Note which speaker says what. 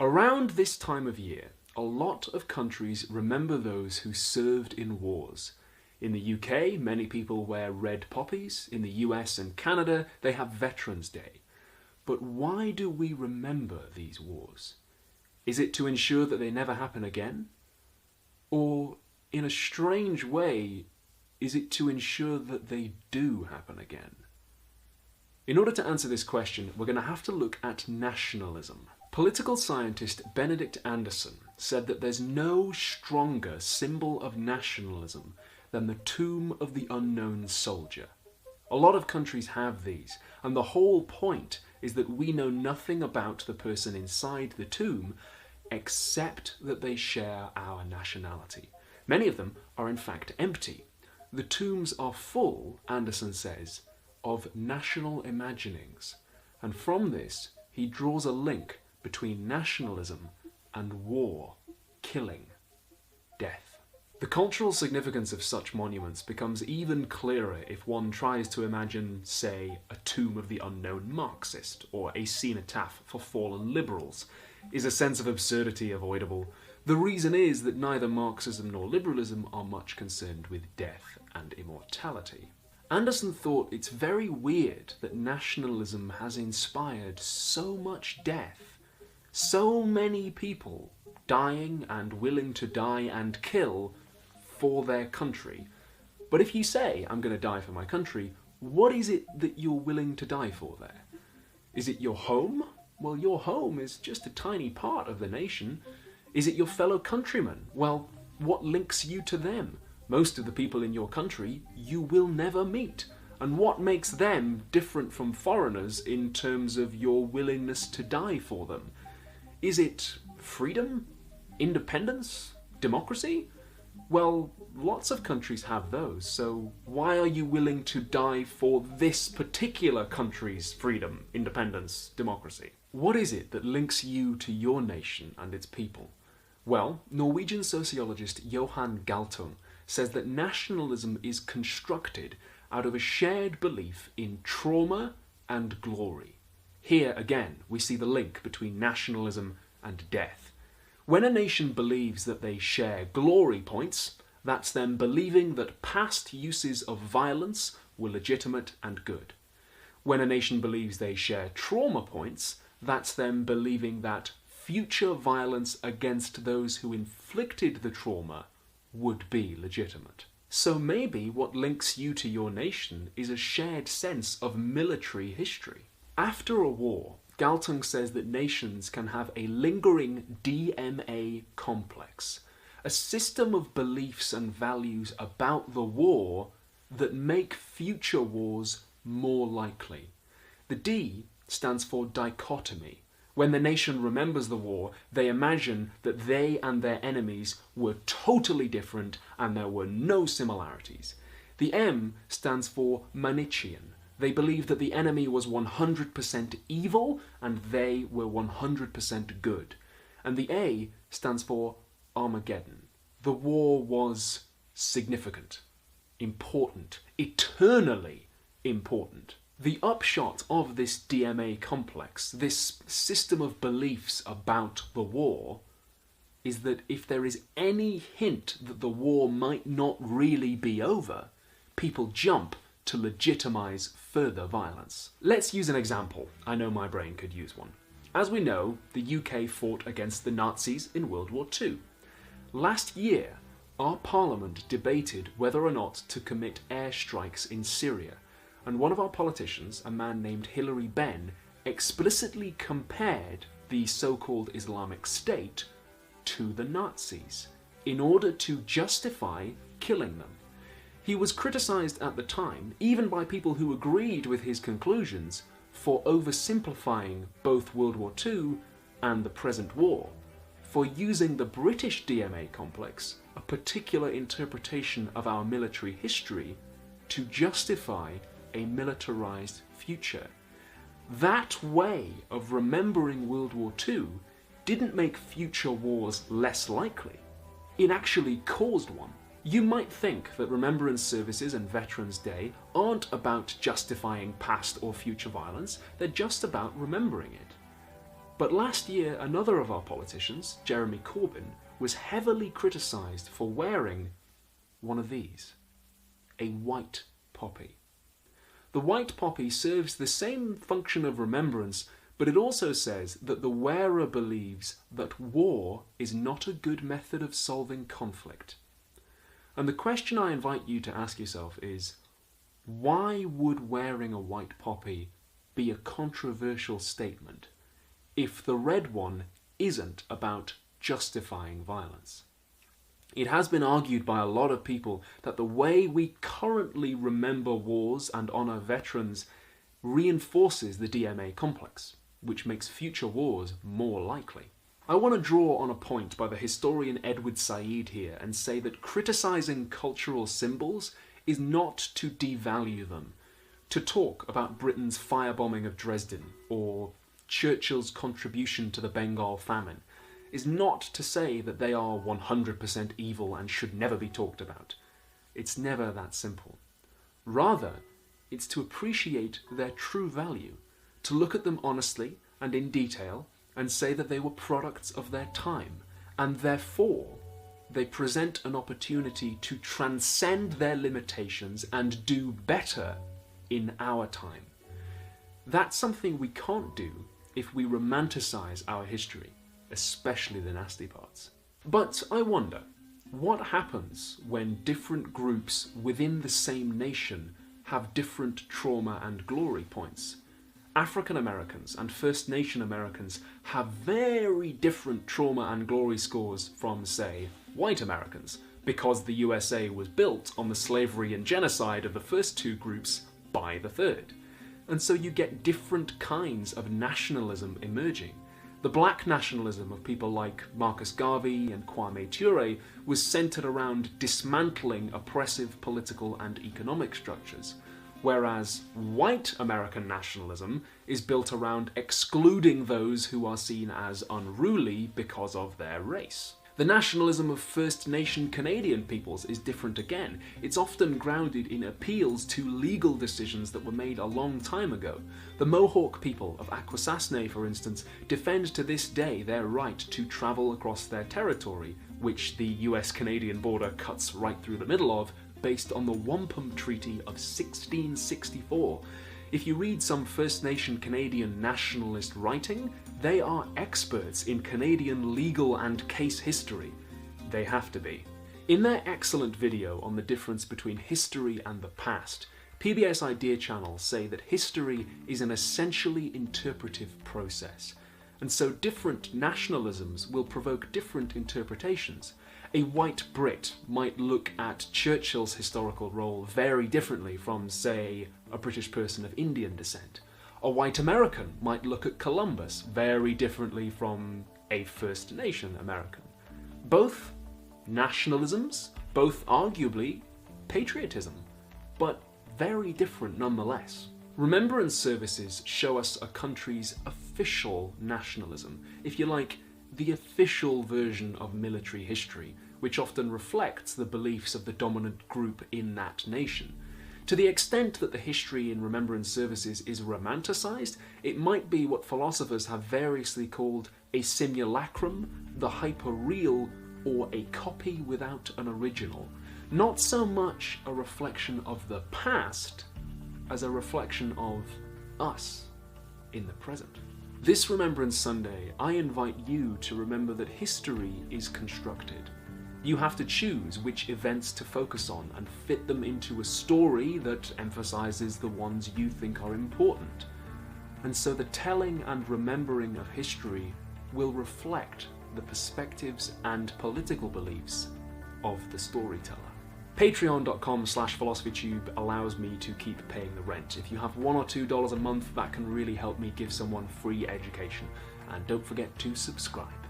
Speaker 1: Around this time of year, a lot of countries remember those who served in wars. In the UK, many people wear red poppies. In the US and Canada, they have Veterans Day. But why do we remember these wars? Is it to ensure that they never happen again? Or, in a strange way, is it to ensure that they do happen again? In order to answer this question, we're going to have to look at nationalism. Political scientist Benedict said that there's no stronger symbol of nationalism than the tomb of the unknown soldier. A lot of countries have these, and the whole point is that we know nothing about the person inside the tomb except that they share our nationality. Many of them are in fact empty. The tombs are full, Anderson says, of national imaginings, and from this he draws a link between nationalism and war, killing, death. The cultural significance of such monuments becomes even clearer if one tries to imagine, say, a tomb of the unknown Marxist or a cenotaph for fallen liberals. Is a sense of absurdity avoidable? The reason is that neither Marxism nor liberalism are much concerned with death and immortality. Anderson thought it's very weird that nationalism has inspired so much death, so many people dying and willing to die and kill for their country. But if you say, I'm going to die for my country, what is it that you're willing to die for there? Is it your home? Well, your home is just a tiny part of the nation. Is it your fellow countrymen? Well, what links you to them? Most of the people in your country you will never meet. And what makes them different from foreigners in terms of your willingness to die for them? Is it freedom? Independence? Democracy? Well, lots of countries have those, so why are you willing to die for this particular country's freedom, independence, democracy? What is it that links you to your nation and its people? Well, Norwegian sociologist Johan Galtung says that nationalism is constructed out of a shared belief in trauma and glory. Here again, we see the link between nationalism and death. When a nation believes that they share glory points, that's them believing that past uses of violence were legitimate and good. When a nation believes they share trauma points, that's them believing that future violence against those who inflicted the trauma would be legitimate. So maybe what links you to your nation is a shared sense of military history. After a war, Galtung says that nations can have a lingering DMA complex, a system of beliefs and values about the war that make future wars more likely. The D stands for dichotomy. When the nation remembers the war, they imagine that they and their enemies were totally different and there were no similarities. The M stands for Manichean. They believe that the enemy was 100% evil and they were 100% good. And the A stands for Armageddon. The war was significant, important, eternally important. The upshot of this DMA complex, this system of beliefs about the war, is that if there is any hint that the war might not really be over, people jump to legitimize further violence. Let's use an example. I know my brain could use one. As we know, the UK fought against the Nazis in World War II. Last year, our parliament debated whether or not to commit airstrikes in Syria, and one of our politicians, a man named Hilary Benn, explicitly compared the so-called Islamic State to the Nazis in order to justify killing them. He was criticised at the time, even by people who agreed with his conclusions, for oversimplifying both World War II and the present war, for using the British DMA complex, a particular interpretation of our military history, to justify a militarized future. That way of remembering World War II didn't make future wars less likely. It actually caused one. You might think that Remembrance Services and Veterans Day aren't about justifying past or future violence, they're just about remembering it. But last year, another of our politicians, Jeremy Corbyn, was heavily criticised for wearing one of these, a white poppy. The white poppy serves the same function of remembrance, but it also says that the wearer believes that war is not a good method of solving conflict. And the question I invite you to ask yourself is, why would wearing a white poppy be a controversial statement if the red one isn't about justifying violence? It has been argued by a lot of people that the way we currently remember wars and honour veterans reinforces the DMA complex, which makes future wars more likely. I want to draw on a point by the historian Edward Said here and say that criticising cultural symbols is not to devalue them. To talk about Britain's firebombing of Dresden or Churchill's contribution to the Bengal famine is not to say that they are 100% evil and should never be talked about. It's never that simple. Rather, it's to appreciate their true value, to look at them honestly and in detail and say that they were products of their time, and therefore they present an opportunity to transcend their limitations and do better in our time. That's something we can't do if we romanticize our history, especially the nasty parts. But I wonder, what happens when different groups within the same nation have different trauma and glory points? African Americans and First Nation Americans have very different trauma and glory scores from, say, white Americans, because the USA was built on the slavery and genocide of the first two groups by the third. And so you get different kinds of nationalism emerging. The black nationalism of people like Marcus Garvey and Kwame Ture was centered around dismantling oppressive political and economic structures, whereas white American nationalism is built around excluding those who are seen as unruly because of their race. The nationalism of First Nation Canadian peoples is different again. It's often grounded in appeals to legal decisions that were made a long time ago. The Mohawk people of Akwesasne, for instance, defend to this day their right to travel across their territory, which the US-Canadian border cuts right through the middle of, based on the Wampum Treaty of 1664. If you read some First Nation Canadian nationalist writing, they are experts in Canadian legal and case history. They have to be. In their excellent video on the difference between history and the past, PBS Idea Channel say that history is an essentially interpretive process, and so different nationalisms will provoke different interpretations. A white Brit might look at Churchill's historical role very differently from, say, a British person of Indian descent. A white American might look at Columbus very differently from a First Nation American. Both nationalisms, both arguably patriotism, but very different nonetheless. Remembrance services show us a country's official nationalism, if you like, the official version of military history, which often reflects the beliefs of the dominant group in that nation. To the extent that the history in remembrance services is romanticised, it might be what philosophers have variously called a simulacrum, the hyperreal, or a copy without an original. Not so much a reflection of the past, as a reflection of us in the present. This Remembrance Sunday, I invite you to remember that history is constructed. You have to choose which events to focus on and fit them into a story that emphasises the ones you think are important. And so the telling and remembering of history will reflect the perspectives and political beliefs of the storyteller. Patreon.com/philosophytube allows me to keep paying the rent. If you have $1 or $2 a month, that can really help me give someone free education. And don't forget to subscribe.